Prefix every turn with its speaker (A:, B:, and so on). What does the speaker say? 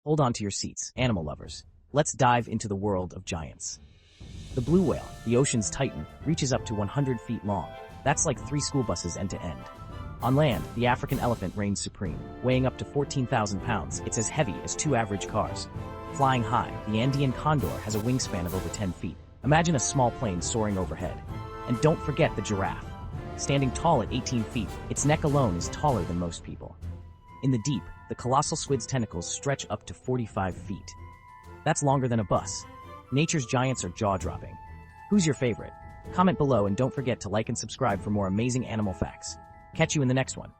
A: Hold on to your seats, animal lovers. Let's dive into the world of giants. The blue whale, the ocean's titan, reaches up to 100 feet long. That's like 3 school buses end to end. On land, the African elephant reigns supreme, weighing up to 14,000 pounds. It's as heavy as 2 average cars. Flying high, the Andean condor has a wingspan of over 10 feet. Imagine a small plane soaring overhead. And don't forget the giraffe. Standing tall at 18 feet, its neck alone is taller than most people. In the deep, the colossal squid's tentacles stretch up to 45 feet. That's longer than a bus. Nature's giants are jaw-dropping. Who's your favorite? Comment below and don't forget to like and subscribe for more amazing animal facts. Catch you in the next one.